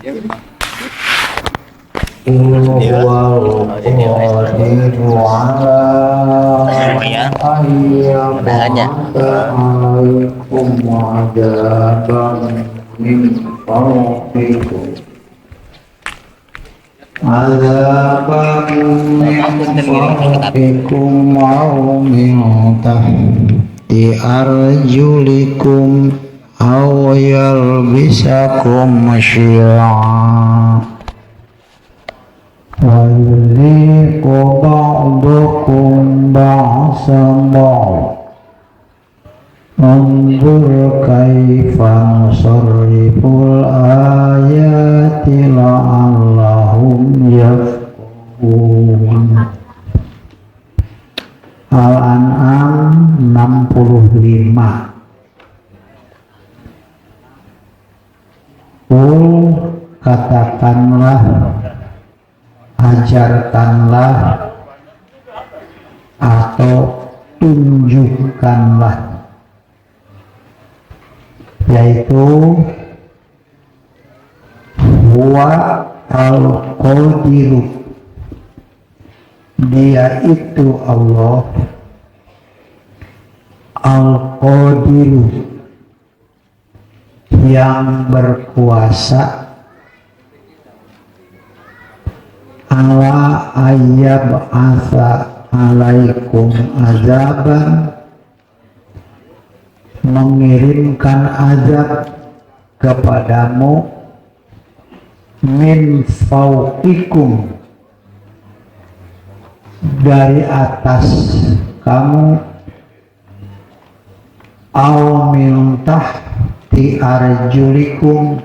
Huwal qadiru ala ayyab'atha alaikum adaban min fawqikum adaban min fawqikum aw min tahti arjulikum aw yalbisakum syi'a wa yudhiqu ba'dukum ba'sa ba'd anzur kaifa nusarriful ayati la'allahum yafqahun. Al-An'am 65. Katakanlah, ajarkanlah atau tunjukkanlah, yaitu huwa al-qadiru, dia itu Allah al-qadiru, yang berkuasa ala ayyab asa alaikum azaban, mengirimkan azab kepadamu, min fauqikum, dari atas kamu, aw min tahti arjulikum,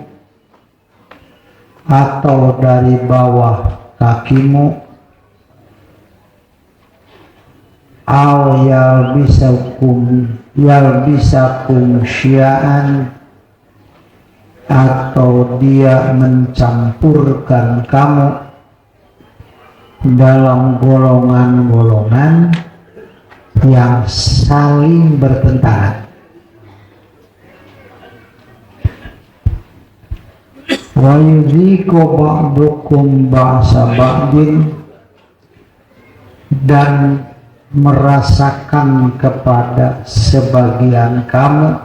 atau dari bawah kakimu, aw yalbisakum syia'an, atau dia mencampurkan kamu dalam golongan-golongan yang saling bertentangan. Wa yudhiqu ba'dukum ba'sa ba'din, dan merasakan kepada sebagian kamu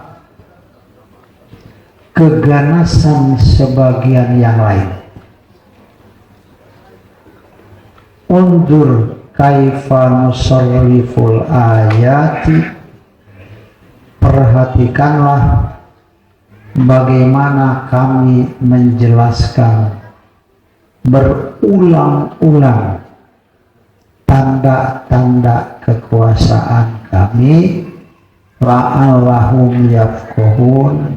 keganasan sebagian yang lain. Undur kaifa nusarriful ayati, perhatikanlah bagaimana kami menjelaskan berulang-ulang tanda-tanda kekuasaan kami, la'allahum yafqahun,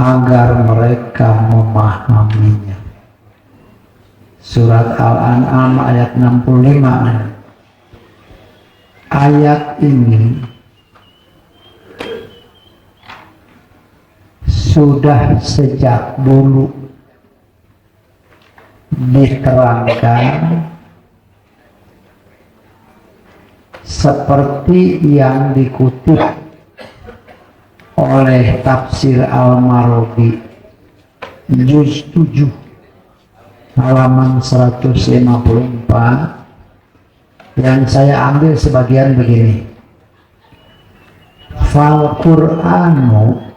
agar mereka memahaminya. Surat Al-An'am ayat 65. Ayat ini sudah sejak dulu diterangkan seperti yang dikutip oleh tafsir Al-Marobi juz 7 halaman 154, yang saya ambil sebagian begini. Fal Qur'anu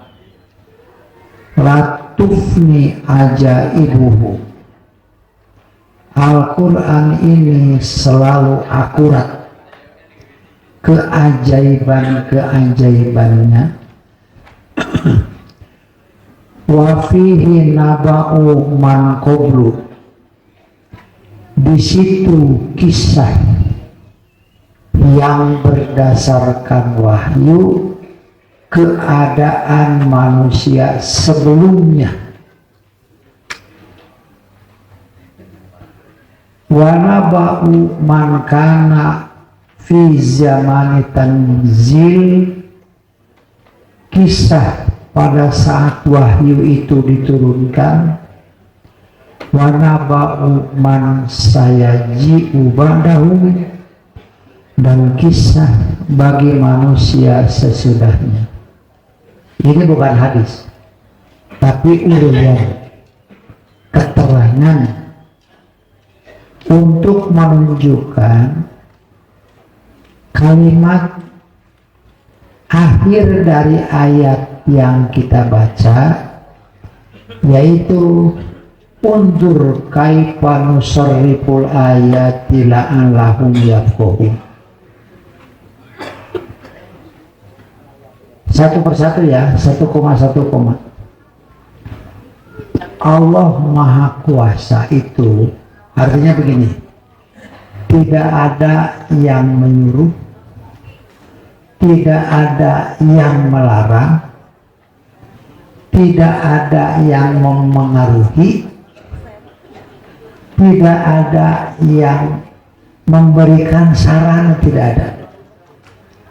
latufni ajaibuhu, Al-Quran ini selalu akurat keajaiban-keajaibannya. Wa fihi naba'u man qablu, di situ kisah yang berdasarkan wahyu keadaan manusia sebelumnya. Wa naba'u man kana fi zamani tanzil, kisah pada saat wahyu itu diturunkan. Wa naba'u man sayaji'u ba'dahu, dan kisah bagi manusia sesudahnya. Ini bukan hadis, tapi uraian keterangan bayangan untuk menunjukkan kalimat akhir dari ayat yang kita baca, yaitu undur kaifa nusarriful ayati la'allahum yafqahun. Satu persatu ya, 1,1 koma. Allah Maha Kuasa itu artinya begini, tidak ada yang menyuruh, tidak ada yang melarang, tidak ada yang memengaruhi, tidak ada yang memberikan saran, tidak ada.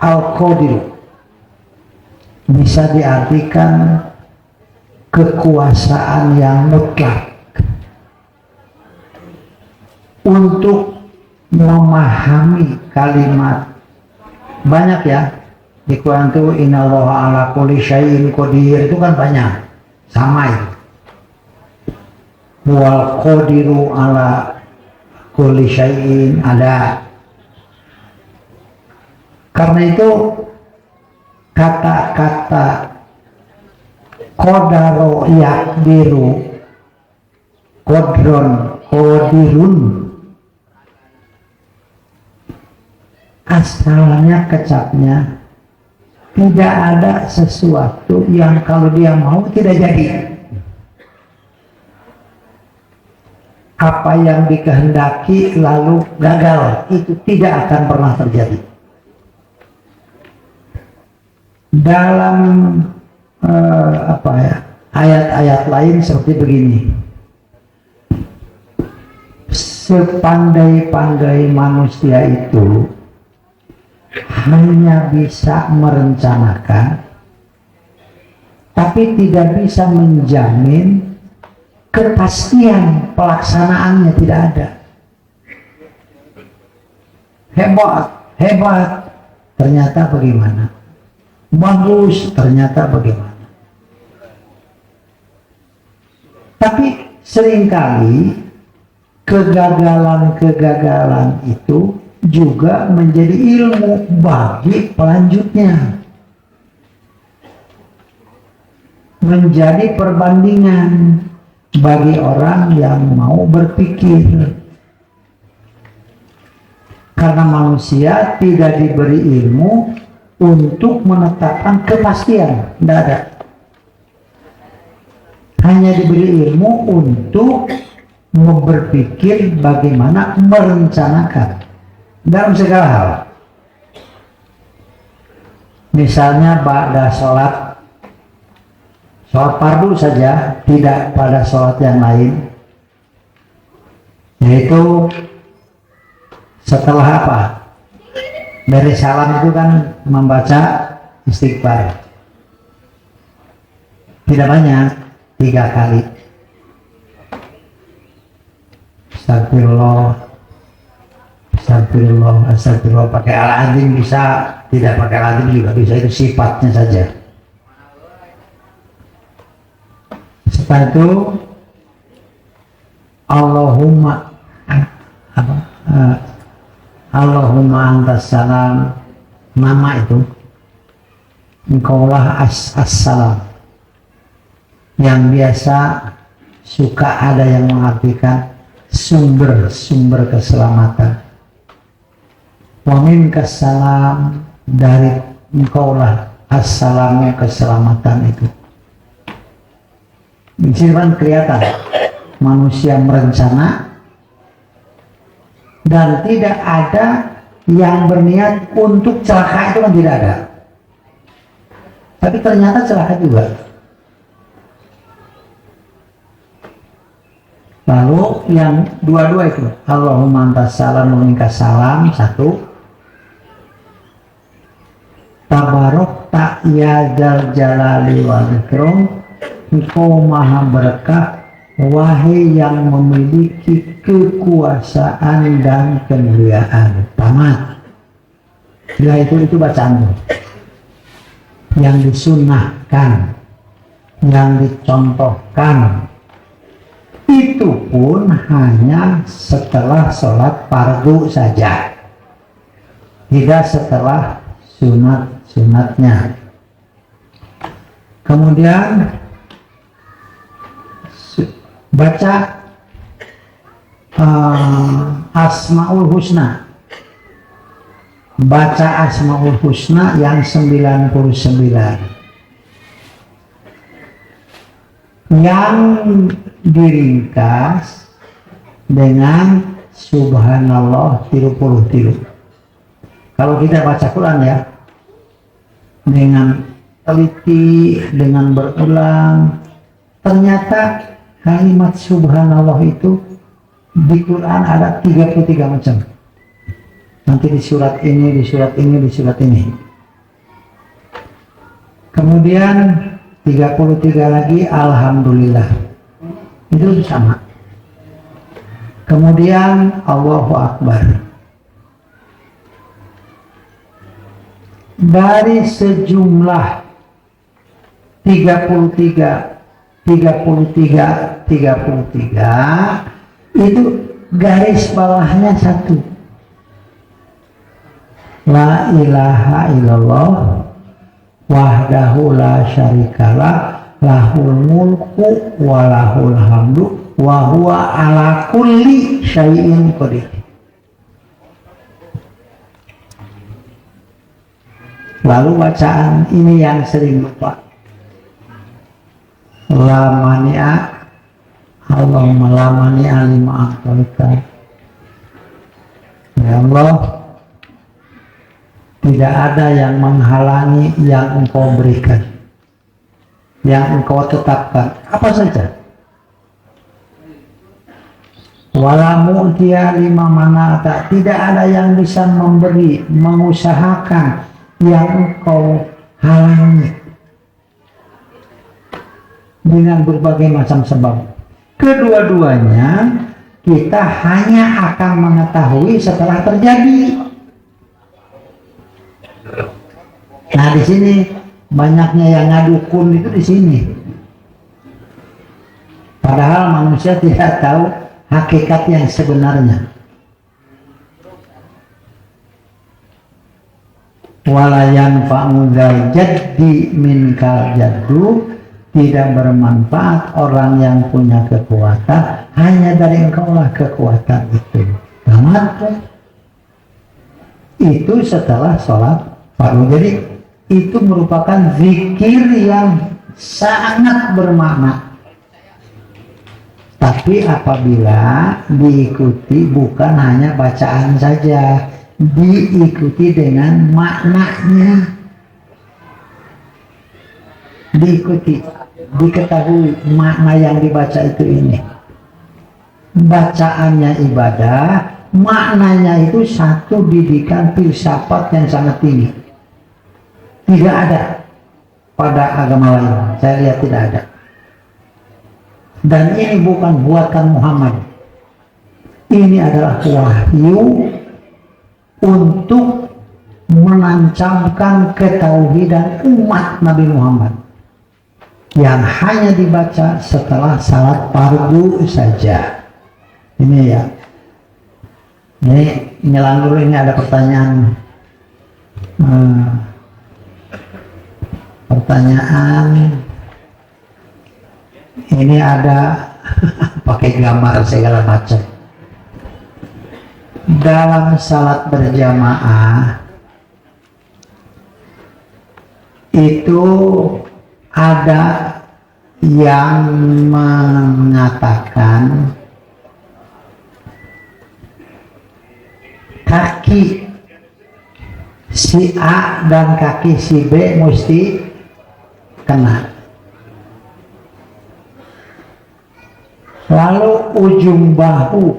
Al-Qadir bisa diartikan kekuasaan yang mutlak untuk memahami kalimat. Banyak ya di Quran itu, innallaha ala kulli syai'in qadir, itu kan banyak, sama itu. Wal qadiru ala kulli syai'in ada. Karena itu kata-kata qadaro yaqdiru, qadron, qadirun, asalnya kecapnya tidak ada sesuatu yang kalau dia mau tidak jadi. Apa yang dikehendaki lalu gagal, itu tidak akan pernah terjadi. Dalam ayat-ayat lain seperti begini, sepandai-pandai manusia itu hanya bisa merencanakan, tapi tidak bisa menjamin kepastian pelaksanaannya, tidak ada. Hebat, ternyata bagaimana? Bagus, ternyata bagaimana? Tapi seringkali kegagalan-kegagalan itu juga menjadi ilmu bagi pelanjutnya, menjadi perbandingan bagi orang yang mau berpikir. Karena manusia tidak diberi ilmu untuk menetapkan kepastian, tidak ada. Hanya diberi ilmu untuk berpikir bagaimana merencanakan dalam segala hal. Misalnya pada sholat fardu saja, tidak pada sholat yang lain, yaitu setelah apa? Dari salam itu kan membaca istighfar, tidak banyak, 3 kali. Astagfirullah, astagfirullah, astagfirullah. Pakai al-azim bisa, tidak pakai al-azim juga bisa, itu sifatnya saja. Setelah itu Allahumma antas salam, nama itu engkaulah as-salam, yang biasa suka ada yang mengartikan sumber keselamatan. Wa minkas salam, dari engkaulah as-salamu, keselamatan itu. Di sini kan kelihatan manusia merencana dan tidak ada yang berniat untuk celaka, itu kan tidak ada. Tapi ternyata celaka juga. Lalu yang dua-dua itu, Allahumma antas salam wa minkas salam, satu. Tabarok tak ya dzal jalali wal ikram, engkau maha berkah, wahai yang memiliki kekuasaan dan kemuliaan. Tamat. Bila itu bacaan yang disunnahkan, yang dicontohkan, Itu pun hanya setelah sholat fardu saja, tidak setelah sunat-sunatnya. Kemudian baca Asmaul Husna. Baca Asmaul Husna yang 99 yang diringkas dengan subhanallah 30. Kalau kita baca Quran ya, dengan teliti, dengan berulang, ternyata kalimat subhanallah itu di Quran ada 33 macam. Nanti di surat ini, di surat ini, di surat ini. Kemudian 33 lagi alhamdulillah. Itu sama. Kemudian Allahu Akbar. Dari sejumlah 33 itu garis bawahnya satu. La ilaha illallah wahdahu la syarikalah lahul mulku wa lahul hamdu wa huwa ala kulli syai'in qadir. Lalu bacaan ini yang sering lupa. La mani'a Allahumma la mani'a lima a'taita. Ya Allah, tidak ada yang menghalangi yang engkau berikan, yang engkau tetapkan, apa saja. Wala mu'tiya lima mana'ata, tidak ada yang bisa memberi, mengusahakan yang engkau halangi dengan berbagai macam sebab. Kedua-duanya kita hanya akan mengetahui setelah terjadi. Nah, di sini banyaknya yang ngadukun itu di sini. Padahal manusia tidak tahu hakikat yang sebenarnya. Wala yanfa'u dzal jaddi minkal jaddu, tidak bermanfaat orang yang punya kekuatan, hanya dari engkaulah kekuatan itu. Tamat. Itu setelah sholat fardu. Jadi itu merupakan zikir yang sangat bermakna. Tapi apabila diikuti bukan hanya bacaan saja, diikuti dengan maknanya, diikuti, diketahui makna yang dibaca itu ini. Bacaannya ibadah, maknanya itu satu didikan filsafat yang sangat tinggi. Tidak ada pada agama lain, saya lihat tidak ada. Dan ini bukan buatan Muhammad. Ini adalah wahyu untuk menancapkan ketauhidan umat Nabi Muhammad yang hanya dibaca setelah salat fardu saja. Ini ya. Ini nyelang dulu, ini ada pertanyaan. Ini ada pakai gambar segala macam. Dalam salat berjamaah itu ada yang mengatakan kaki si A dan kaki si B mesti kena. Lalu ujung bahu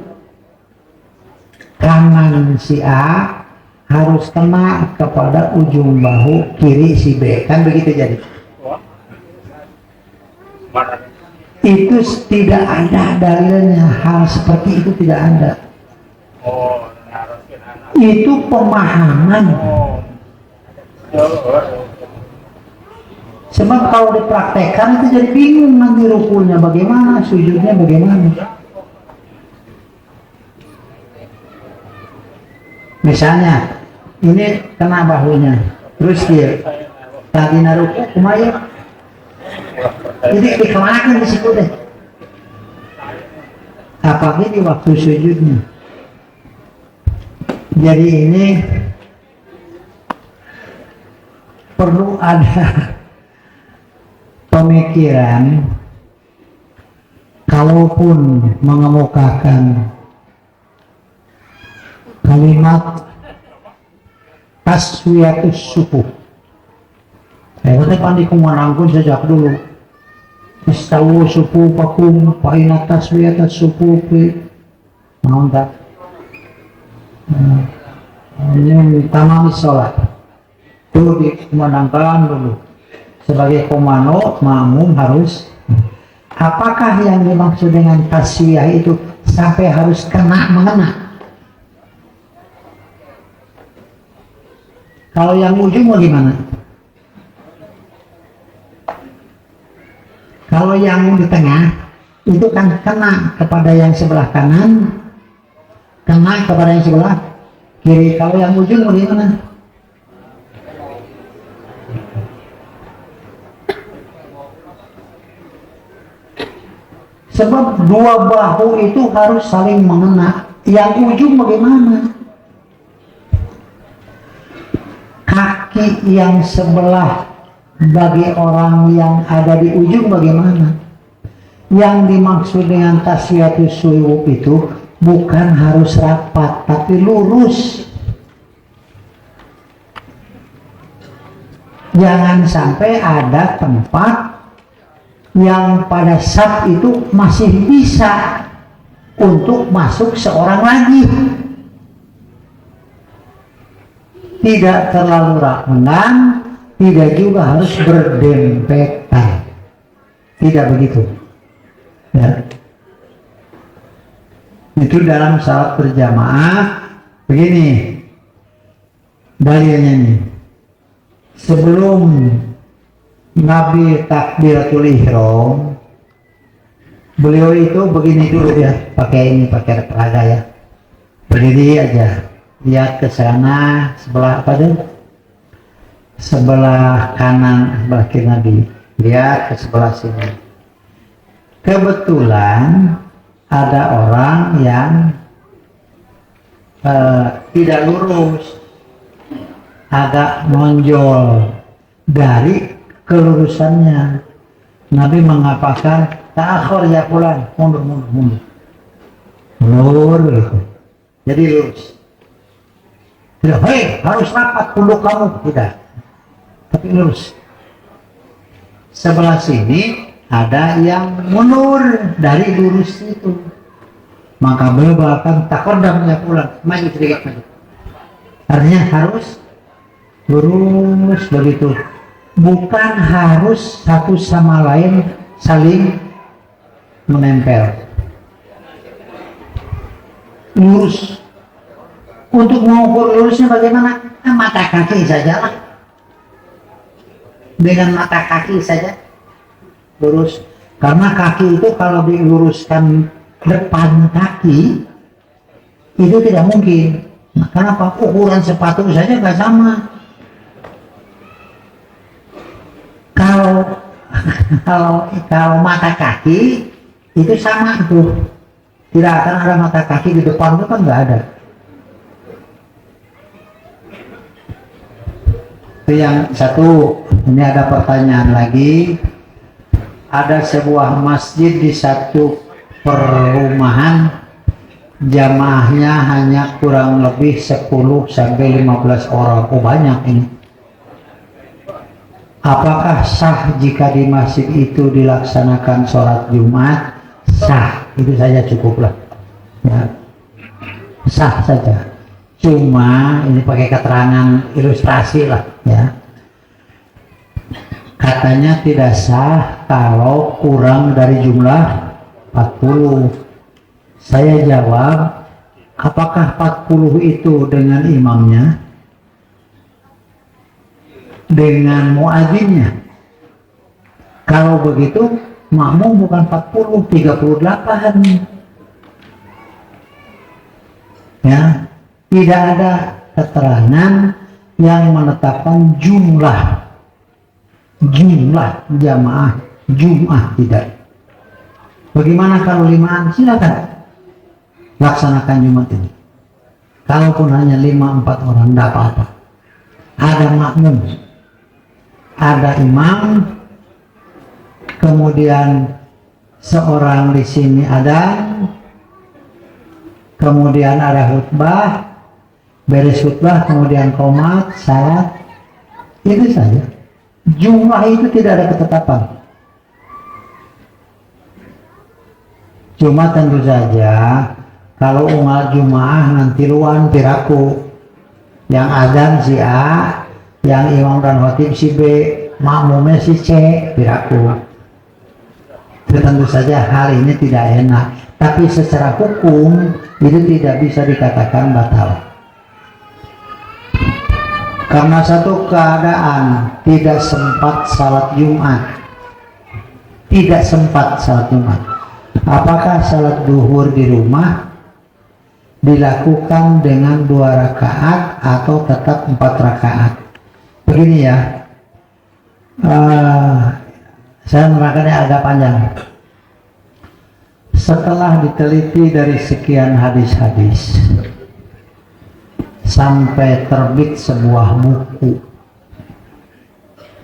kanan si A harus kena kepada ujung bahu kiri si B, kan begitu jadi. Itu tidak ada dalilnya, hal seperti itu tidak ada. Itu pemahaman. Sebab kalau dipraktekkan itu jadi bingung nanti rukunya bagaimana, sujudnya bagaimana. Misalnya ini kena bahunya, terus dia tadi naruku kumaya, jadi dikemanakan di situ deh. Apalagi di waktu sujudnya. Jadi ini perlu ada pemikiran, kalaupun mengemukakan kalimat taswiyatus sufuh. Saya pandi kumarangkun sejak dulu. Istawu sufuh pakum paina taswiyatus sufuh mau tak? Ini tamami sholat itu dikumandangkan dulu sebagai komando makmum harus. Apakah yang dimaksud dengan taswiyah itu sampai harus kena mengena? Kalau yang ujung bagaimana? Kalau yang di tengah itu kan kena kepada yang sebelah kanan, kena kepada yang sebelah kiri. Kalau yang ujung bagaimana? Sebab dua bahu itu harus saling mengena. Yang ujung bagaimana? Kaki yang sebelah bagi orang yang ada di ujung bagaimana? Yang dimaksud dengan taswiyatus sufuh itu bukan harus rapat, tapi lurus. Jangan sampai ada tempat yang pada saat itu masih bisa untuk masuk seorang lagi. Tidak terlalu renggang, tidak juga harus berdempetan. Tidak begitu. Ya. Itu dalam salat berjamaah begini dalilnya nih. Sebelum Nabi takbiratul ihram, beliau itu begini dulu ya, pakai peraga ya, berdiri aja, lihat ke sana sebelah apa deh, sebelah kanan, sebelah kiri Nabi, lihat ke sebelah sini. Kebetulan ada orang yang tidak lurus, agak menonjol dari kelurusannya. Nabi mengatakan ta'akhir ya fulan, mundur gitu. Jadi lurus. Tidak, hei harus rapat punduk kamu, tidak, tapi lurus. Sebelah sini ada yang mundur dari lurus itu, maka beliau akan takordam ya fulan, maju sedikit maju. Artinya harus lurus begitu. Bukan harus satu sama lain saling menempel. Lurus. Untuk mengukur lurusnya bagaimana? Mata kaki saja lah. Dengan mata kaki saja lurus. Karena kaki itu kalau diluruskan depan kaki itu tidak mungkin. Nah, kenapa? Ukuran sepatu saja nggak sama. Kalau mata kaki itu sama itu, tidak akan ada mata kaki di depan, itu kan nggak ada. Itu yang satu. Ini ada pertanyaan lagi. Ada sebuah masjid di satu perumahan, jamaahnya hanya kurang lebih 10 sampai 15 orang. Oh banyak ini. Apakah sah jika di masjid itu dilaksanakan sholat Jumat? Sah, itu saja cukuplah. Ya. Sah saja. Cuma ini pakai keterangan ilustrasi lah, ya. Katanya tidak sah kalau kurang dari jumlah 40. Saya jawab, apakah 40 itu dengan imamnya? Dengan muadzinnya? Kalau begitu makmum bukan 40, 38. Ya, tidak ada keterangan yang menetapkan jumlah jamaah Jumat, tidak. Bagaimana kalau 5-an? Silakan laksanakan Jumat ini. Kalaupun hanya 5-4 orang, tidak apa-apa. Ada makmum, ada imam, kemudian seorang di sini ada, kemudian ada khutbah, beres khutbah, kemudian qomat, salat, itu saja. Jumlah itu tidak ada ketetapan. Cuma tentu saja kalau unggal Jumaah nanti luan piraku, yang azan si A, yang imam dan khotib si B, makmumnya si C, piraku. Itu tentu saja hal ini tidak enak, tapi secara hukum itu tidak bisa dikatakan batal. Karena satu keadaan tidak sempat salat Jumat, apakah salat duhur di rumah dilakukan dengan 2 rakaat atau tetap 4 rakaat? Begini ya, saya menerangkannya agak panjang. Setelah diteliti dari sekian hadis-hadis sampai terbit sebuah buku,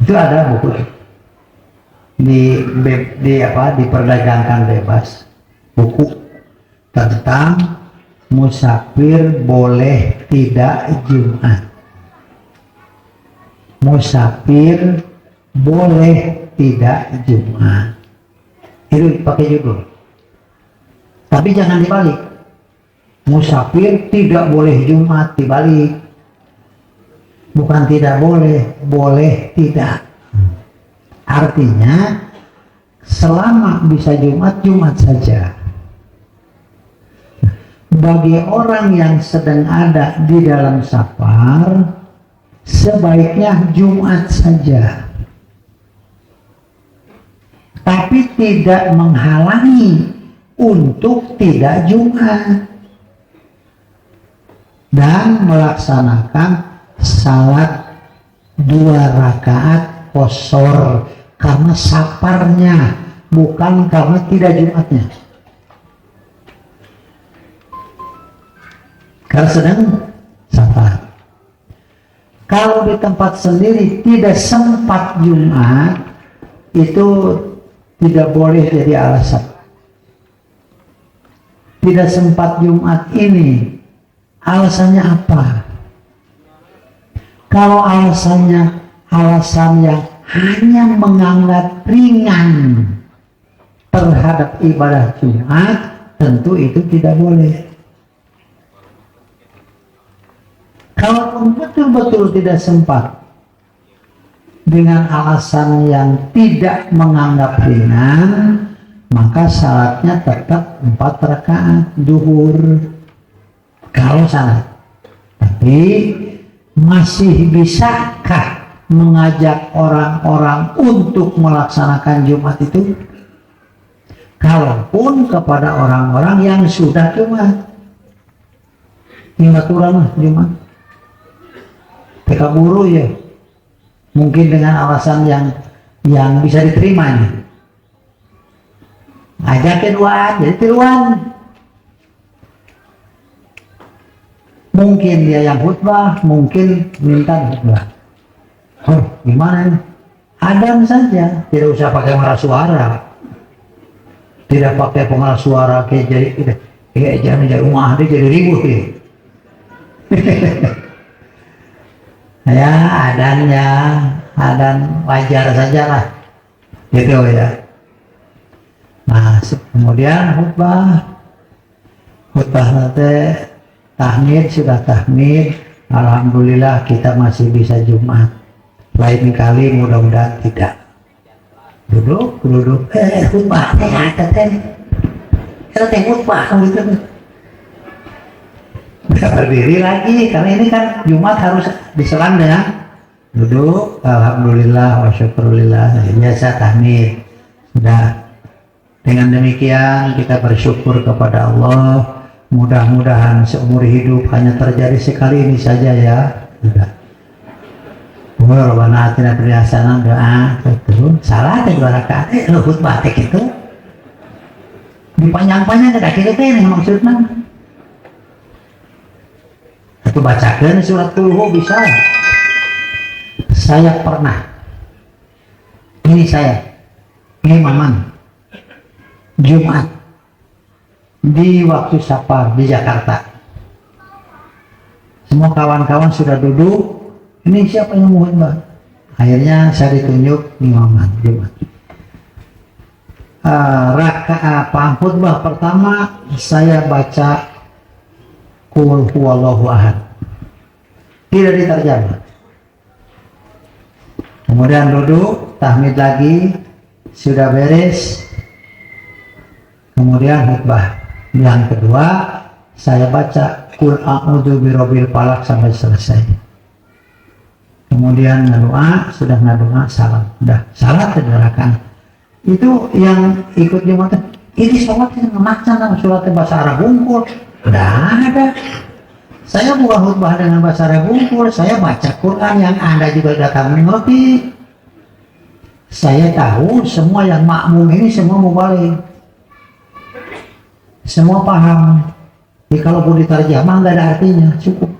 itu ada buku diperdagangkan bebas, buku tentang musafir boleh tidak Jumat. Musafir boleh tidak Jumat, itu pakai judul. Tapi jangan dibalik, musafir tidak boleh Jumat, dibalik. Bukan tidak boleh, boleh tidak. Artinya selama bisa Jumat, Jumat saja. Bagi orang yang sedang ada di dalam safar, sebaiknya Jumat saja. Tapi tidak menghalangi untuk tidak Jumat dan melaksanakan salat 2 rakaat qosor karena safarnya, bukan karena tidak Jumatnya. Karena sedang safar. Kalau di tempat sendiri tidak sempat Jumat, itu tidak boleh jadi alasan. Tidak sempat Jumat ini, alasannya apa? Kalau alasannya alasan yang hanya menganggap ringan terhadap ibadah Jumat, tentu itu tidak boleh. Kalaupun betul-betul tidak sempat dengan alasan yang tidak menganggap ringan, maka salatnya tetap 4 rakaat duhur kalau salat. Tapi masih bisakah mengajak orang-orang untuk melaksanakan Jumat itu? Kalaupun kepada orang-orang yang sudah Jumat, aturan Jumat, mereka buru ya, mungkin dengan alasan yang bisa diterima nih. Ajakin luan, jadi tiluan. Mungkin dia yang khutbah, mungkin minta khutbah. Oh, gimana ini? Adhan saja, tidak usah pakai pengeras suara. Tidak pakai pengeras suara kayak jadi rumah dia jadi ribut ya. Ya, adhan wajar saja lah. Gitu ya. Nah, kemudian khutbah nanti tahmid, sudah tahmid, alhamdulillah kita masih bisa Jumat. Lain kali mudah-mudahan tidak. Duduk, khutbah kita khutbah gitu. Berdiri lagi, karena ini kan Jumat harus diselang dengan duduk, alhamdulillah wa syukurillah, biasa tahmid. Sudah. Dengan demikian kita bersyukur kepada Allah. Mudah-mudahan seumur hidup hanya terjadi sekali ini saja ya. Sudah. Rabbana atina fid dunya hasanah, doa terus salah ada 2 rakaat luhut batik itu dipanjang-panjang kada kira ini maksudnya. Itu bacakan surat Qul bisa. Saya pernah, ini Maman Jumat di waktu safar di Jakarta. Semua kawan-kawan sudah duduk. Ini siapa yang mau khutbah? Akhirnya saya ditunjuk Maman Jumat. Rakaat khutbah pertama saya baca Qul huwallahu ahad. Tidak diterjemah. Kemudian duduk, tahmid lagi, sudah beres. Kemudian khutbah. Yang kedua, saya baca Qul a'udzu birabbil falaq sampai selesai. Kemudian ngedoa, sudah ngedoa salam. Udah, salat kederakan. Itu yang ikut Jumat. Ini sholat yang melaksanakan surat bahasa Arab Bungkul. Udah ada. Saya bukan khutbah dengan bahasa Arab Bungkul, saya baca Quran yang Anda juga datang mengerti. Saya tahu semua yang makmum ini semua mubalik. Semua paham. Jadi kalau pun diterjemah nggak ada artinya, cukup.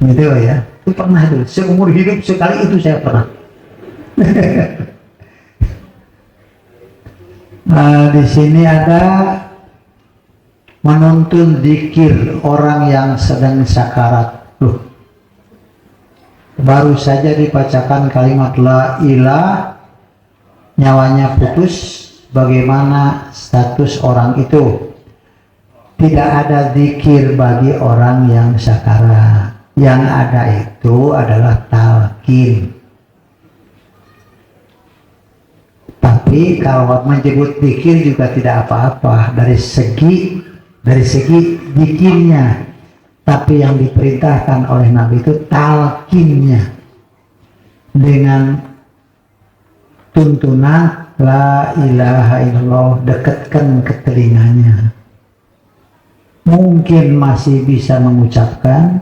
Gitu ya. Itu pernah itu. Seumur hidup sekali itu saya pernah. Nah, di sini ada menuntun zikir orang yang sedang sakarat. Baru saja dibacakan kalimat la ilah, nyawanya putus. Bagaimana status orang itu? Tidak ada zikir bagi orang yang sakarat. Yang ada itu adalah talqin. Tapi kalau menyebut zikir juga tidak apa-apa dari segi zikirnya. Tapi yang diperintahkan oleh Nabi itu talqinnya dengan tuntunan la ilaha illallah, dekatkan ke telinganya. Mungkin masih bisa mengucapkan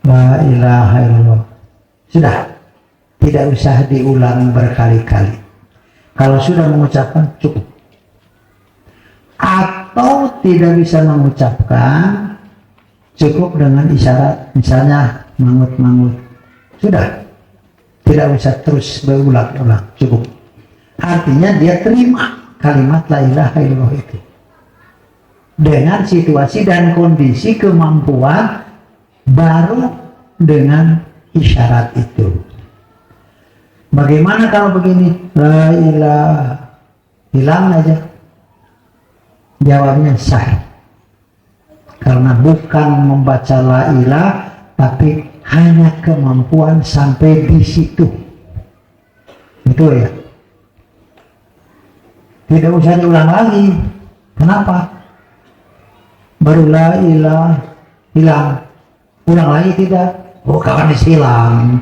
la ilaha illallah. Sudah, tidak usah diulang berkali-kali. Kalau sudah mengucapkan cukup. Atau tidak bisa mengucapkan, cukup dengan isyarat, misalnya mangut-mangut. Sudah, tidak usah terus berulang-ulang, cukup. Artinya dia terima kalimat la ilaha illallah itu dengan situasi dan kondisi kemampuan, baru dengan isyarat itu. Bagaimana kalau begini? La ilaha, hilang aja. Jawabnya sah. Karena bukan membaca la ilah, tapi hanya kemampuan sampai di situ. Betul ya? Tidak usah diulang lagi. Kenapa? Baru la ilah, hilang. Ulang lagi tidak? Oh, kawan hilang.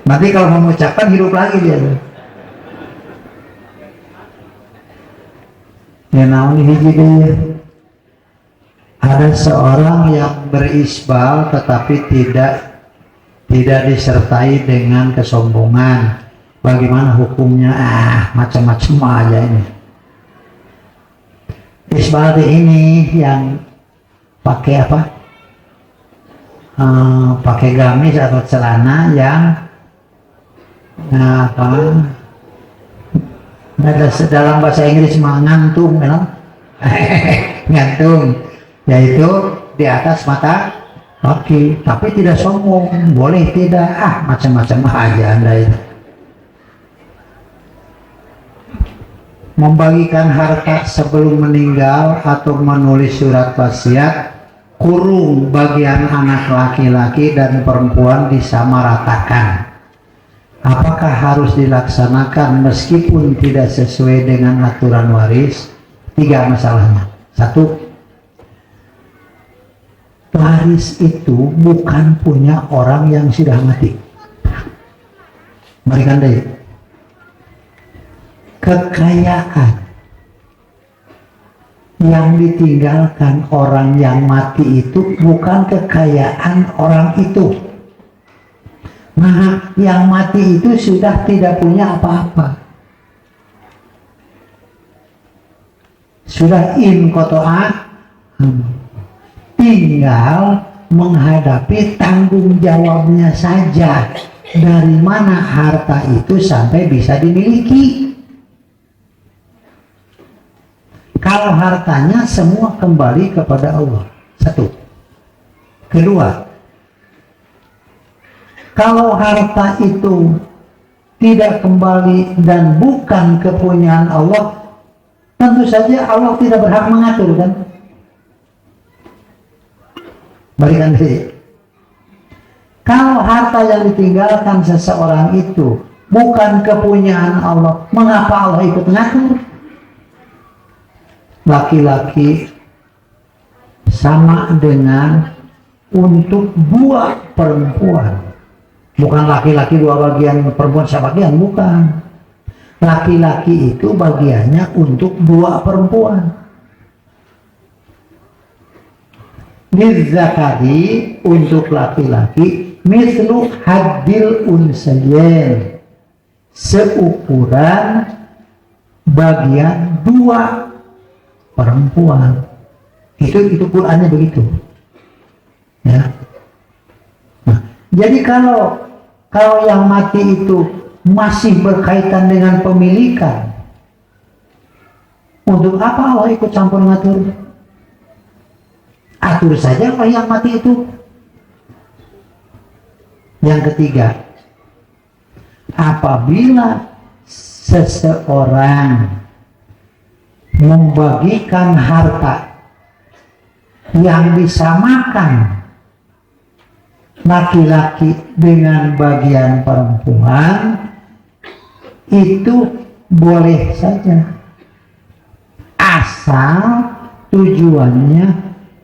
Nanti kalau mengucapkan hidup lagi dia. Ya namun hiji ada seorang yang berisbal tetapi tidak disertai dengan kesombongan. Bagaimana hukumnya? Macam-macam aja ini. Isbal ini yang pakai apa? Pakai gamis atau celana yang dalam bahasa Inggris ngantung, ngantung, yaitu di atas mata kaki, tapi tidak sombong, boleh tidak, macam-macam aja Anda itu. Membagikan harta sebelum meninggal atau menulis surat wasiat, kurung bagian anak laki-laki dan perempuan disamaratakan. Apakah harus dilaksanakan meskipun tidak sesuai dengan aturan waris? 3 masalahnya. 1, waris itu bukan punya orang yang sudah mati. Mereka deh, kekayaan yang ditinggalkan orang yang mati itu bukan kekayaan orang itu. Nah, yang mati itu sudah tidak punya apa-apa. Sudah inqoto'ah, tinggal menghadapi tanggung jawabnya saja. Dari mana harta itu sampai bisa dimiliki. Kalau hartanya semua kembali kepada Allah. Satu. Kedua, kalau harta itu tidak kembali dan bukan kepunyaan Allah, tentu saja Allah tidak berhak mengatur, kan? Balikan diri. Kalau harta yang ditinggalkan seseorang itu bukan kepunyaan Allah, mengapa Allah ikut mengatur? Laki-laki sama dengan untuk dua perempuan. Bukan laki-laki dua bagian, perempuan sebagian, bukan. Laki-laki itu bagiannya untuk dua perempuan. Lizzakari untuk laki-laki, mislu hadil unsayen, seukuran bagian dua perempuan. Itu Qur'annya begitu. Ya. Nah, jadi kalau yang mati itu masih berkaitan dengan pemilikan, untuk apa Allah ikut campur ngatur? Atur saja Allah yang mati itu. Yang ketiga, apabila seseorang membagikan harta yang disamakan laki-laki dengan bagian perempuan, itu boleh saja, asal tujuannya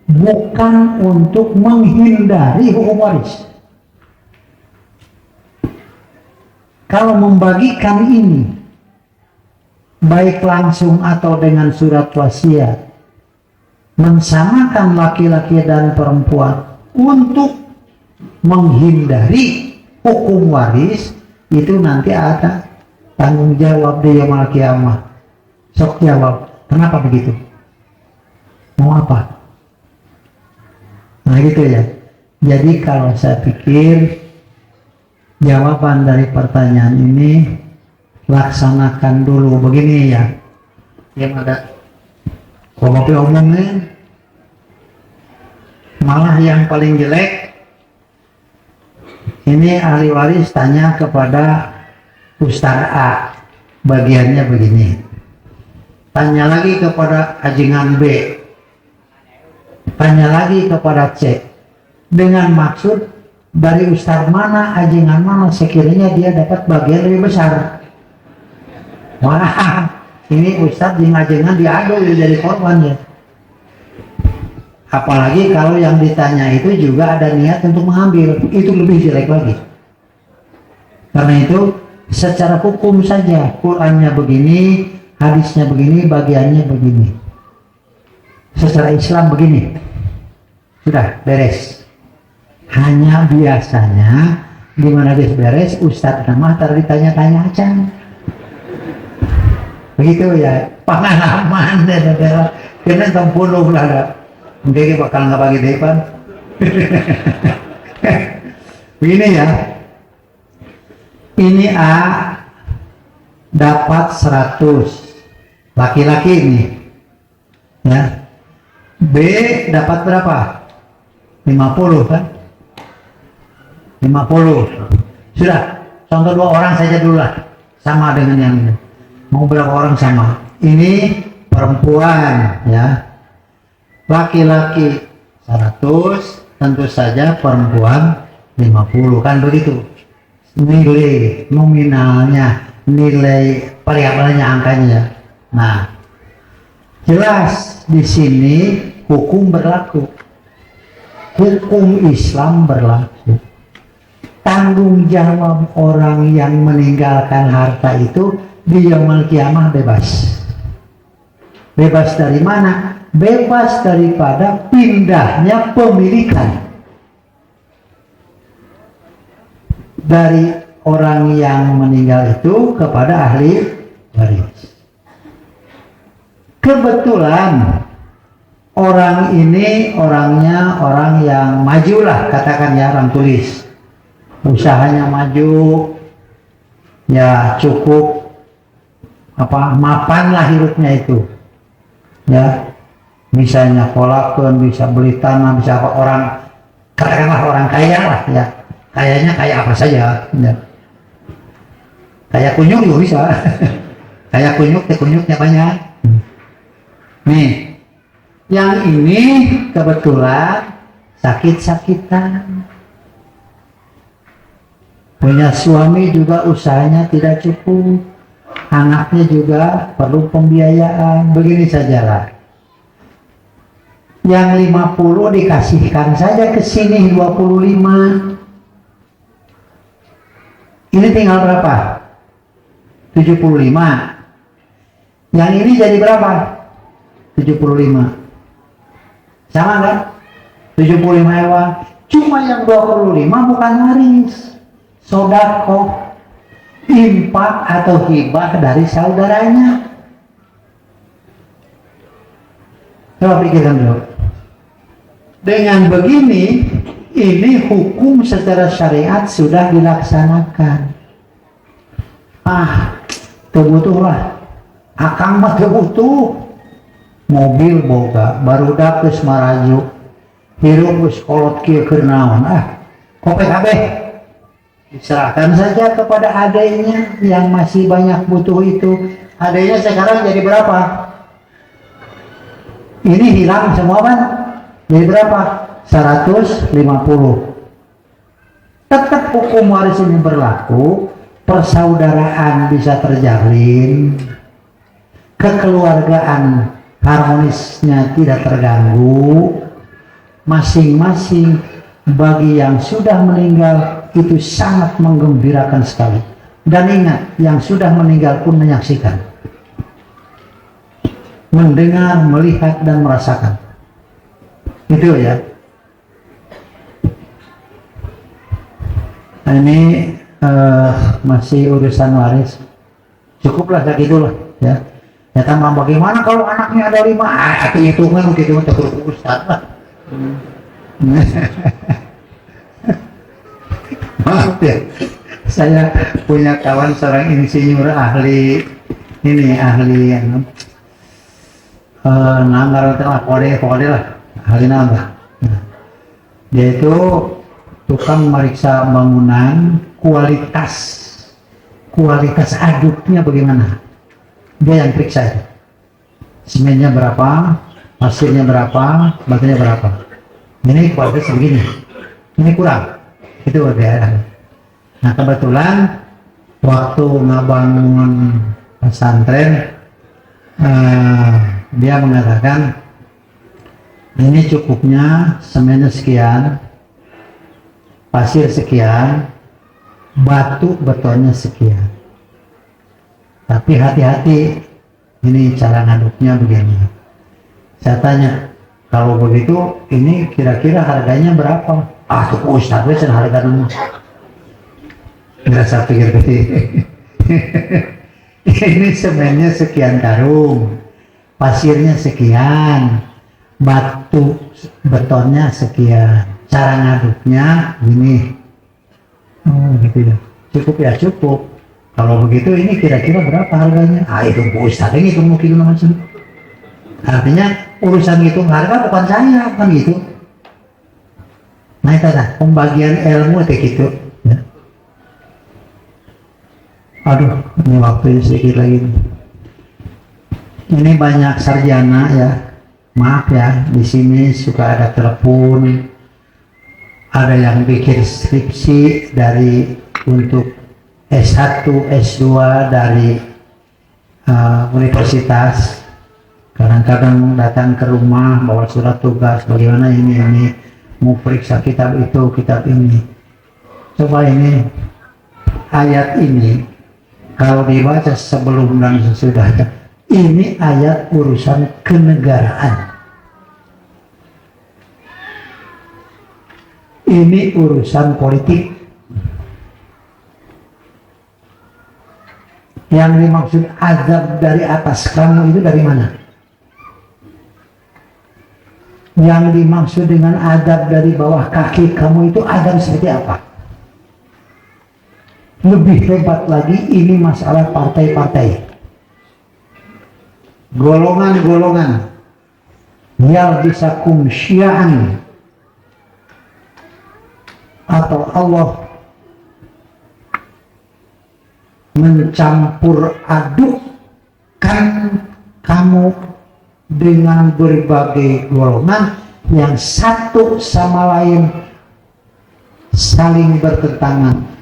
bukan untuk menghindari hukum waris. Kalau membagikan ini baik langsung atau dengan surat wasiat, mensamakan laki-laki dan perempuan untuk menghindari hukum waris, itu nanti ada tanggung jawab di yaumul qiyamah. Sok jawab, kenapa begitu? Mau apa? Nah gitu ya. Jadi kalau saya pikir jawaban dari pertanyaan ini, laksanakan dulu begini ya. Yang ada kopi omongin, malah yang paling jelek ini ahli waris tanya kepada Ustaz A, bagiannya begini. Tanya lagi kepada ajingan B, tanya lagi kepada C, dengan maksud dari Ustaz mana, ajingan mana sekiranya dia dapat bagian lebih besar. Wah, ini Ustadz jeng-jengan diadu jadi korban ya. Apalagi kalau yang ditanya itu juga ada niat untuk mengambil, itu lebih jelek lagi. Karena itu secara hukum saja, Qur'annya begini, hadisnya begini, bagiannya begini. Secara Islam begini, sudah beres. Hanya biasanya gimana beres, Ustadz nama taruh ditanya-tanya aja. Begitu ya, pengalaman dan kena tempuluh lah, mungkin bakal nggak bagi depan. Begini ya, ini A dapat 100 laki-laki ini, ya. B dapat berapa? 50 kan? 50. Sudah, contoh 2 orang saja dulu lah, sama dengan yang ini. Mau berapa orang sama? Ini perempuan ya. Laki-laki 100, tentu saja perempuan 50, kan begitu. Nilai nominalnya, nilai variabelnya, angkanya. Nah, jelas di sini hukum berlaku. hukum Islam berlaku. Tanggung jawab orang yang meninggalkan harta itu di yaumul kiamah bebas. Bebas dari mana? Bebas daripada pindahnya pemilikan dari orang yang meninggal itu kepada ahli waris. Kebetulan orang ini orangnya orang yang majulah, katakan ya, orang tulis, usahanya maju, ya cukup mapan lah hidupnya itu, ya misalnya kolakon, bisa beli tanah, bisa apa, orang katakanlah orang kaya lah ya, kayaknya kayak apa saja ya. Kayak kunyuk juga bisa. Kayak kunyuknya banyak. Nih, yang ini kebetulan sakit-sakitan, punya suami juga usahanya tidak cukup, anaknya juga perlu pembiayaan. Begini sajalah, yang 50 dikasihkan saja ke sini 25. Ini tinggal berapa? 75. Yang ini jadi berapa? 75. Sama kan? 75 ewan. Cuma yang 25 bukan waris, sodako, infak atau hibah dari saudaranya. Coba pikirkan dulu. Dengan begini, ini hukum secara syariat sudah dilaksanakan. Kebutuhlah. Akang mah kebutuh. Mobil boga, baru dapet maraju. Hirup geus kolot kieu keur naon. Kope kabeh. Diserahkan saja kepada adanya yang masih banyak butuh itu. Adanya sekarang jadi berapa? Ini hilang semua kan? Jadi berapa? 150. Tetap hukum waris ini berlaku, persaudaraan bisa terjalin, kekeluargaan harmonisnya tidak terganggu, masing-masing bagi yang sudah meninggal itu sangat menggembirakan sekali. Dan ingat, yang sudah meninggal pun menyaksikan, mendengar, melihat, dan merasakan. Itu ya. Nah, ini masih urusan waris. Cukuplah kayak gitulah ya. Ya tambah bagaimana kalau anaknya ada 5? Atau hitungan gitu terus Ustaz lah. Maaf ya, saya punya kawan seorang insinyur ahli nanggar lah, kode lah, ahli nanggar. Dia itu tukang meriksa bangunan, kualitas aduknya bagaimana, dia yang periksa itu. Semennya berapa, pasirnya berapa, batunya berapa. Ini kualitas begini, ini kurang, itu berbeda. Nah kebetulan waktu ngebangun pesantren, dia mengatakan ini cukupnya semennya sekian, pasir sekian, batu betonnya sekian. Tapi hati-hati, ini cara ngaduknya begini. Saya tanya, kalau begitu ini kira-kira harganya berapa? Tuh Ustaz, wes harga nama. Nggak saya pikir ini semennya sekian karung, pasirnya sekian, batu betonnya sekian, cara ngaduknya ini. Gitu ya. Cukup ya, cukup. Kalau begitu ini kira-kira berapa harganya? Itu Ustaz ini itu mungkin macam. Artinya urusan hitung harga bukan saya, kan gitu. Nah itu dah pembagian ilmu kayak gitu. Ya. Aduh, ini waktunya sedikit lagi. Ini banyak sarjana ya. Maaf ya, di sini suka ada telepon. Ada yang bikin skripsi dari untuk S1, S2 dari universitas. Kadang-kadang datang ke rumah bawa surat tugas bagaimana ini mau periksa kitab itu, kitab ini. Coba ini, ayat ini, kalau dibaca sebelum dan sesudahnya, ini ayat urusan kenegaraan. Ini urusan politik. Yang dimaksud azab dari atas kamu itu dari mana? Yang dimaksud dengan azab dari bawah kaki kamu itu azab seperti apa? Lebih hebat lagi, ini masalah partai-partai, golongan-golongan yang bisa syi'an, atau Allah mencampur adukkan kamu dengan berbagai golongan yang satu sama lain saling bertentangan.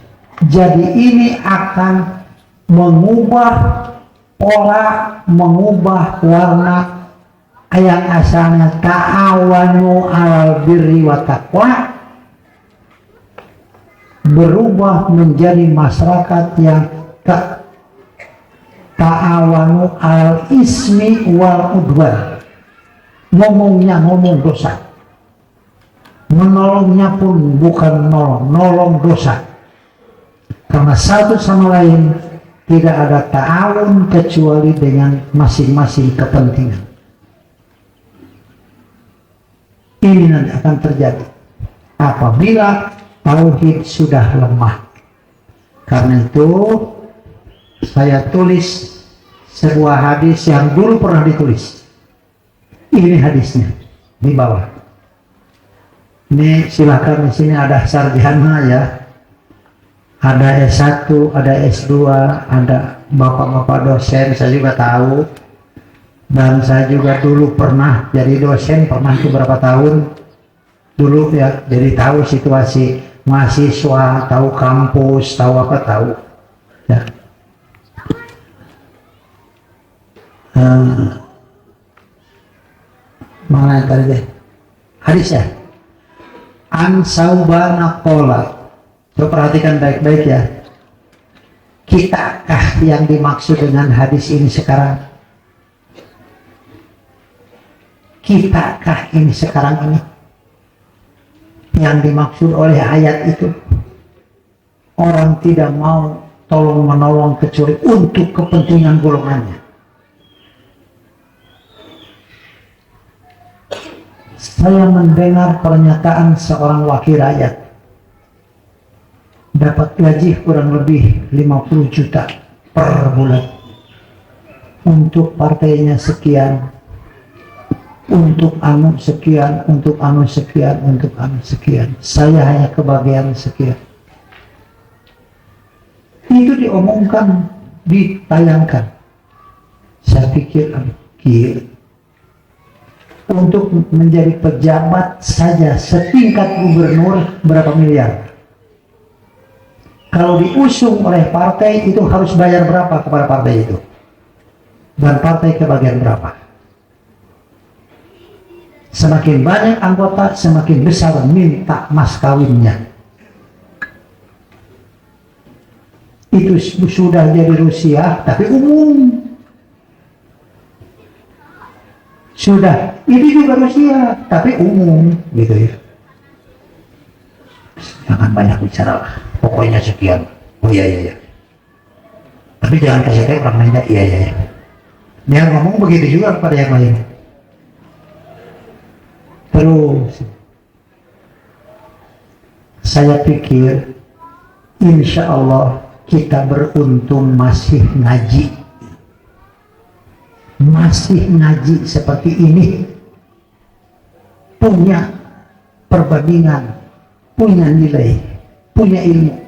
Jadi ini akan mengubah pola, mengubah warna yang asalnya ta'awanu 'alal birri wa taqwa berubah menjadi masyarakat yang ta'awanu 'alal ismi wal udwan. Ngomongnya ngomong dosa, menolongnya pun bukan nolong dosa. Karena satu sama lain tidak ada ta'awun kecuali dengan masing-masing kepentingan. Ini nanti akan terjadi apabila tauhid sudah lemah. Karena itu saya tulis sebuah hadis yang dulu pernah ditulis. Ini hadisnya di bawah. Ini silakan, di sini ada sarjana ya. Ada S1, ada S2, ada bapak-bapak dosen, saya juga tahu. Dan saya juga dulu pernah jadi dosen, pernah itu berapa tahun dulu ya, jadi tahu situasi mahasiswa, tahu kampus, tahu apa, tahu ya. Mana yang tadi deh hadis ya, an Saubana qala. Coba perhatikan baik-baik ya, kitakah yang dimaksud dengan hadis ini sekarang? Kitakah ini sekarang ini yang dimaksud oleh ayat itu? Orang tidak mau tolong menolong kecuali untuk kepentingan golongannya. Saya mendengar pernyataan seorang wakil rakyat dapat gaji kurang lebih 50 juta per bulan, untuk partainya sekian, untuk anu sekian, untuk anu sekian, untuk anu sekian. Saya hanya kebagian sekian. Itu diomongkan, ditayangkan. Saya pikir gila. Untuk menjadi pejabat saja setingkat gubernur berapa miliar? Kalau diusung oleh partai itu harus bayar berapa kepada partai itu? Dan partai kebagian berapa? Semakin banyak anggota, semakin besar minta mas kawinnya. Itu sudah jadi Rusia, tapi umum. Sudah, ini juga Rusia, tapi umum, gitu ya. Jangan banyak bicara lah. Pokoknya sekian. Oh iya. Tapi jangan kasih tahu orang lainnya iya. Dia ngomong begitu juga kepada yang lain. Terus saya pikir insya Allah kita beruntung masih ngaji. Masih ngaji seperti ini. Punya perbandingan, punya nilai, punya ilmu.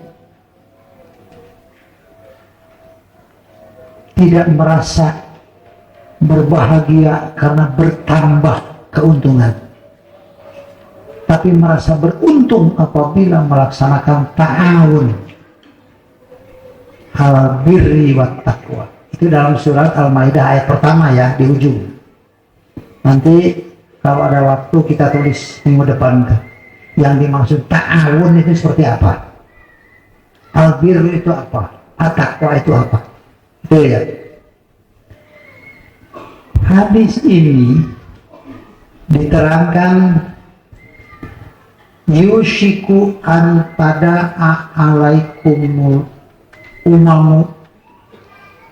Tidak merasa berbahagia karena bertambah keuntungan, tapi merasa beruntung apabila melaksanakan ta'awun 'alal birri wat taqwa. Itu dalam surat Al-Maidah ayat pertama ya, di ujung. Nanti kalau ada waktu kita tulis minggu depan. Yang dimaksud ta'awun itu seperti apa? Albir itu apa? At-taqwa itu apa? Itu ya. Hadis ini diterangkan yushiku an tada'a alaikumul umamu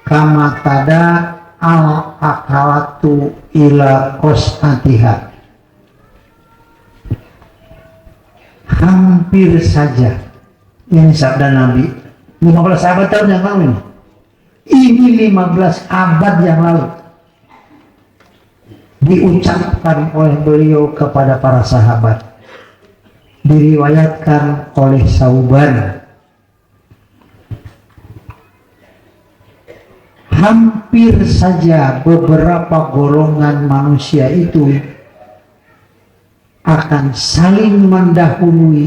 kama tada al akalatu ila qas'atiha. Hampir saja, ini sabda Nabi 15 abad tahun yang lalu ini 15 abad yang lalu diucapkan oleh beliau kepada para sahabat, diriwayatkan oleh Sauban. Hampir saja beberapa golongan manusia itu akan saling mendahului,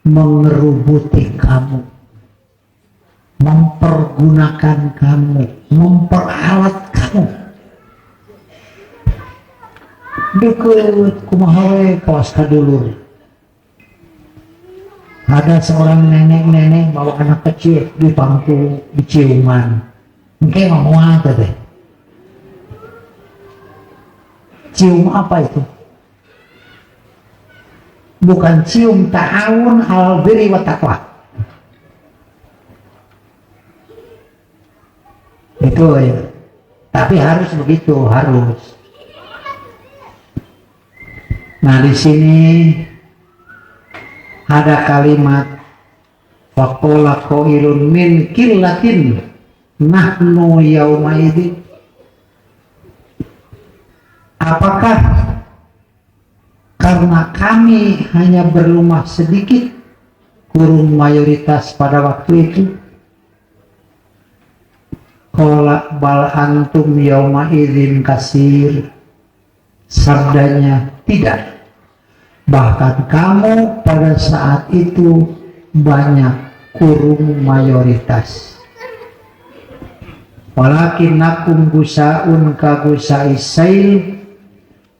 mengerubuti kamu, mempergunakan kamu, memperalat kamu. Deket kumaha kawas kadulur. Ada seorang nenek-nenek bawa anak kecil di pangku di ciuman. Mungkin ngomong apa deh? Cium apa itu? Bukan cium ta'awun alal birri wat taqwa. Itu ya. Tapi harus begitu, harus. Nah, di sini ada kalimat waqala qailun min qillatin nahnu yauma idin. Apakah karena kami hanya berlumah sedikit, kurun mayoritas pada waktu itu? Qala bal antum yauma idzin kasir. Sabdanya, tidak. Bahkan kamu pada saat itu banyak, kurun mayoritas. Walakinnakum gusaun ka gusais sail.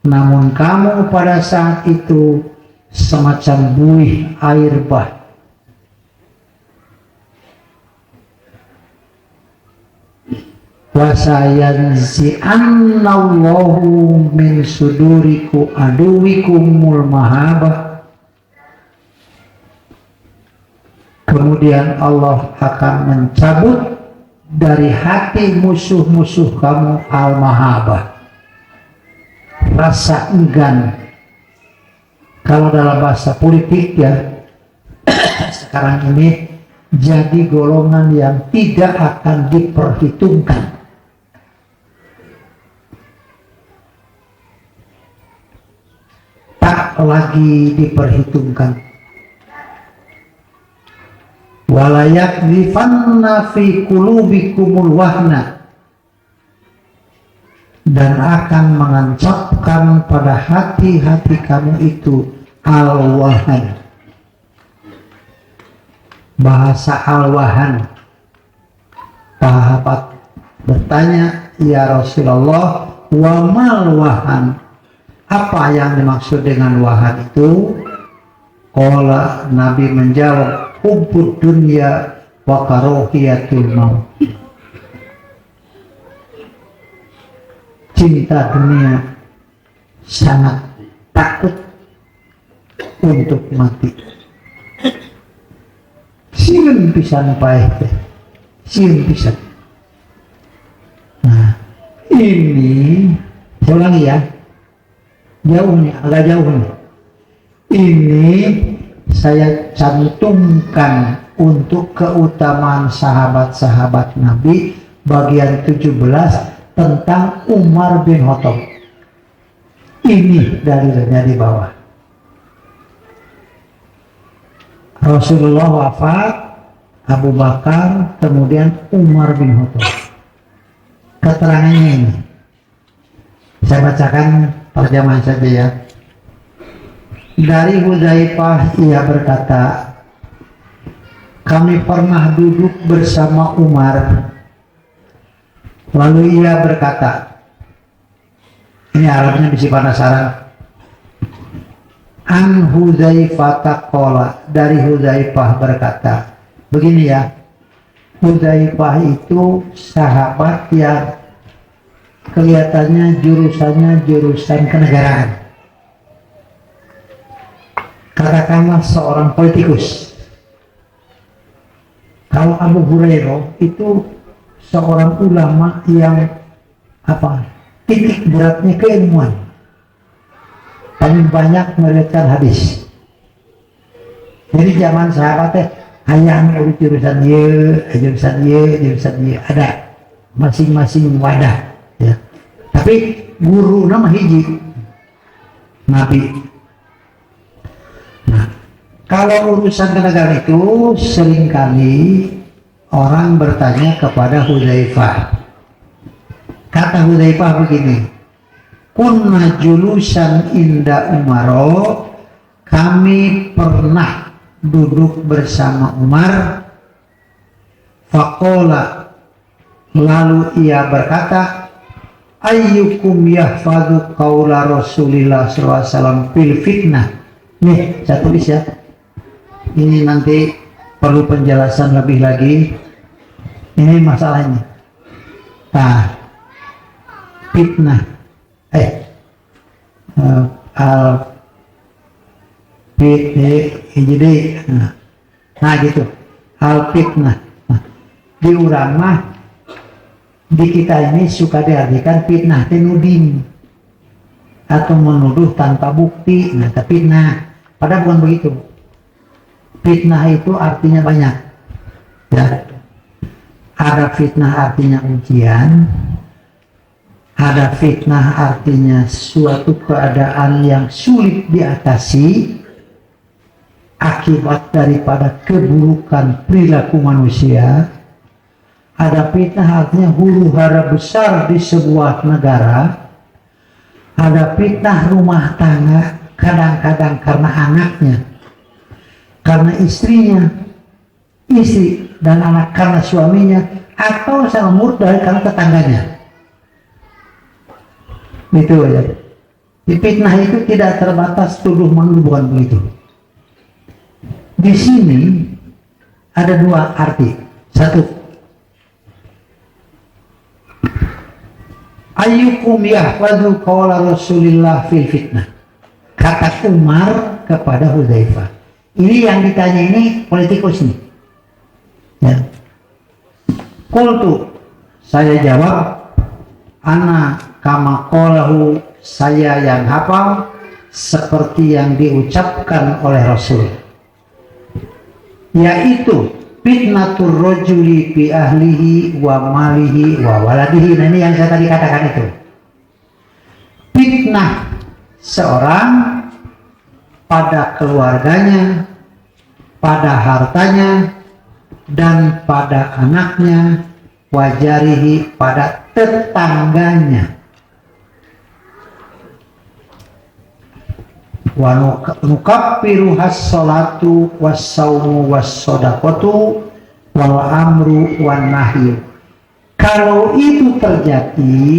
Namun kamu pada saat itu semacam buih air bah. Wasayanzi'annallahu min suduriku aduwikumul mahabah. Kemudian Allah akan mencabut dari hati musuh-musuh kamu al-mahabah, rasa enggan. Kalau dalam bahasa politik ya sekarang ini jadi golongan yang tidak akan diperhitungkan. Tak lagi diperhitungkan. Walayak difanna fi qulubikumul wahna, dan akan mengancapkan pada hati-hati kamu itu al-wahan. Bahasa al-wahan. Sahabat bertanya, ya Rasulullah, wa mal wahan? Apa yang dimaksud dengan wahan itu? Qala, Nabi menjawab, hubbud dunya wa karahiyatul maut. Cinta dunia, sangat takut untuk mati. Sieun pisan paeh teh, sieun pisan. Nah, ini saya ulangi ya, jauh nih, agak jauh nih. Ini saya cantumkan untuk keutamaan sahabat-sahabat Nabi bagian 17 tentang Umar bin Khattab. Ini dalilnya di bawah. Rasulullah wafat, Abu Bakar, kemudian Umar bin Khattab. Keterangannya ini. Saya bacakan terjemahan saja ya. Dari Hudzaifah, ia berkata, kami pernah duduk bersama Umar. Lalu ia berkata, ini Arabnya bisa penasaran. An Hudzaifah qala, dari Hudzaifah berkata, begini ya, Hudzaifah itu sahabat yang kelihatannya jurusannya jurusan kenegaraan. Katakanlah seorang politikus. Kalau Abu Hurairah itu seorang ulama yang titik beratnya keilmuan, paling banyak meriwayatkan hadis. Jadi zaman sahabatnya hanya urut jurusan jurusan ada masing-masing wadah ya. Tapi guru nama hiji Nabi. Nah, kalau urusan kenegaraan itu seringkali orang bertanya kepada Hudzaifah. Kata Hudzaifah begini, kunna julusan inda Umaro, kami pernah duduk bersama Umar. Faqala, lalu ia berkata, ayyukum yahfadhu qaula Rasulillah SAW fil fitnah. Nih, saya tulis ya. Ini nanti perlu penjelasan lebih lagi. Ini masalahnya. Nah, fitnah. Nah gitu. Al fitnah. Nah, di urang mah di kita ini suka diartikan fitnah tenuding atau menuduh tanpa bukti. Nah, tapi padahal bukan begitu. Fitnah itu artinya banyak. Ya. Ada fitnah artinya ujian. Ada fitnah artinya suatu keadaan yang sulit diatasi akibat daripada keburukan perilaku manusia. Ada fitnah artinya huru hara besar di sebuah negara. Ada fitnah rumah tangga, kadang-kadang karena anaknya, karena istrinya, istri dan anak karena suaminya, atau sama murdah karena tetangganya. Itu ya. Di fitnah itu tidak terbatas tuduh menuduh, bukan begitu. Di sini ada dua arti. Satu, ayyukum yahfadhu qawla Rasulillah fil fitnah. Kata Umar kepada Hudzaifah. Ini yang ditanya ini politikus nih. Ya. Qultu, saya jawab, ana kama qalahu, saya yang hafal seperti yang diucapkan oleh Rasul, yaitu fitnatur rajuli bi ahlihi wa malihi wa waladihi. Nah, ini yang saya tadi katakan itu. Fitnah seorang pada keluarganya, pada hartanya, dan pada anaknya, wajarihi, pada tetangganya. Wa nukaffiru has-salatu was-saumu was-shadaqatu wal amru wan nahyu. Kalau itu terjadi,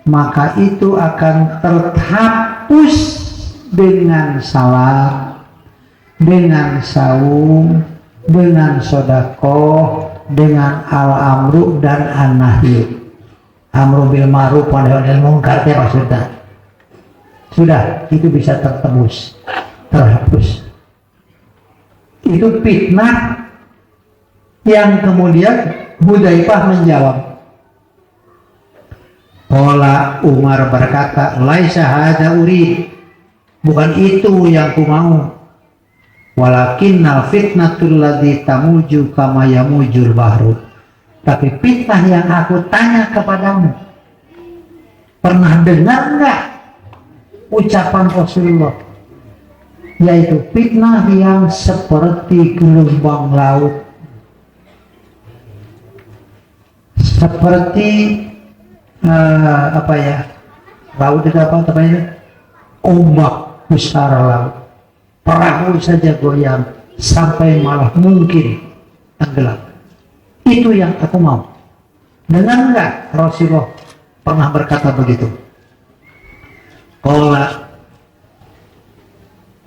maka itu akan terhapus dengan salat, dengan saum, dengan sedekah, dengan al-amru dan an-nahyu. Amru bil ma'ruf wa nahy anil munkar ya maksudnya. Sudah, itu bisa tertebus, terhapus. Itu fitnah yang kemudian Hudzaifah menjawab. Qala, Umar berkata, laisa hadza urid, bukan itu yang ku mau. Walakinnal fitnatul ladzi tamuju kama yamujul bahru. Tapi fitnah yang aku tanya kepadamu, pernah dengar enggak ucapan Rasulullah, yaitu fitnah yang seperti gelombang laut, seperti laut itu apa namanya, ombak besar laut, perahu saja goyang sampai malah mungkin tenggelam. Itu yang aku mau. Dengar enggak Rasulullah pernah berkata begitu? Qala,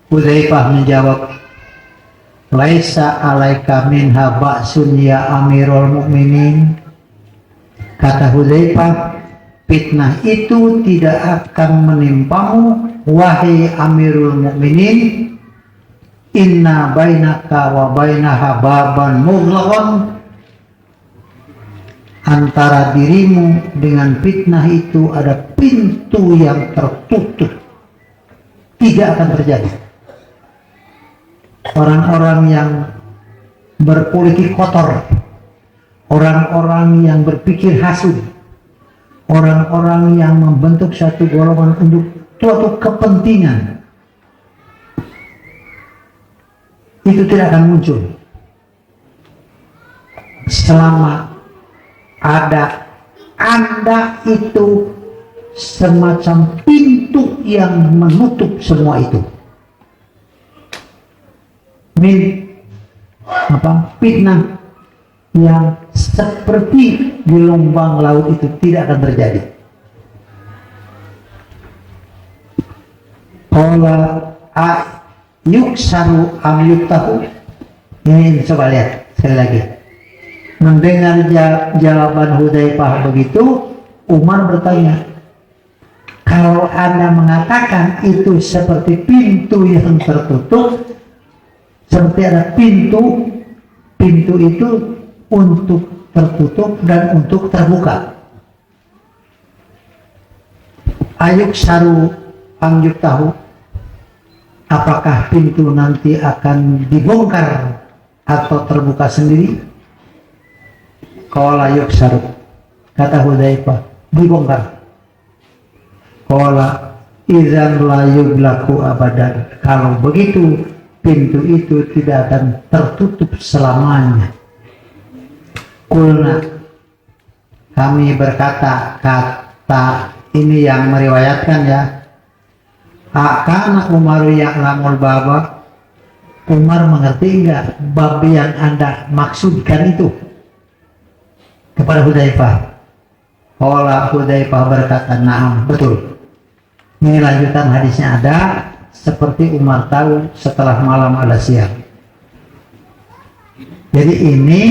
Hudzaifah menjawab, laisa alaika minha ba'sun ya Amirul Mukminin. Kata Hudzaifah, fitnah itu tidak akan menimpamu wahai Amirul Mukminin. Inna bainaka wa bainaha baban mughlaqan. Antara dirimu dengan fitnah itu ada pintu yang tertutup, tidak akan terjadi. Orang-orang yang berpolitik kotor, orang-orang yang berpikir hasud, orang-orang yang membentuk satu golongan untuk suatu kepentingan, itu tidak akan muncul selama ada Anda itu semacam pintu yang menutup semua itu. Fitnah yang seperti gelombang laut itu tidak akan terjadi. Qala yuksaru am yuktahu. Ini coba lihat sekali lagi. Mendengar jawaban Hudzaifah begitu, Umar bertanya, kalau Anda mengatakan itu seperti pintu yang tertutup, seperti ada pintu itu untuk tertutup dan untuk terbuka. Ayuk saru anjuk tahu, apakah pintu nanti akan dibongkar atau terbuka sendiri? Qala ayuk saru, kata Hudzaifah, dibongkar. Qala idzan la yughlaqu abadan. Kalau begitu pintu itu tidak akan tertutup selamanya. Kulna, kami berkata, kata ini yang meriwayatkan ya, Akana Umaru ya'lamul baba. Umar mengerti enggak bab yang Anda maksudkan itu? Kepada Hudzaifah. Qala Hudzaifah berkata, na'am, betul. Ini lanjutan hadisnya ada, seperti Umar tahu setelah malam ada siang. Jadi ini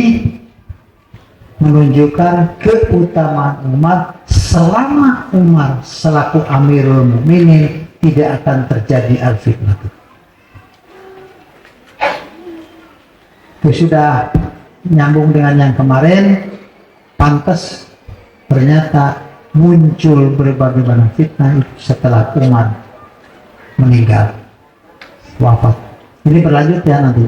menunjukkan keutamaan Umar. Selama Umar selaku Amirul Mukminin tidak akan terjadi al-fitnah. Itu sudah nyambung dengan yang kemarin. Pantas ternyata muncul berbagai macam fitnah itu setelah Umar meninggal, wafat. Ini berlanjut ya nanti.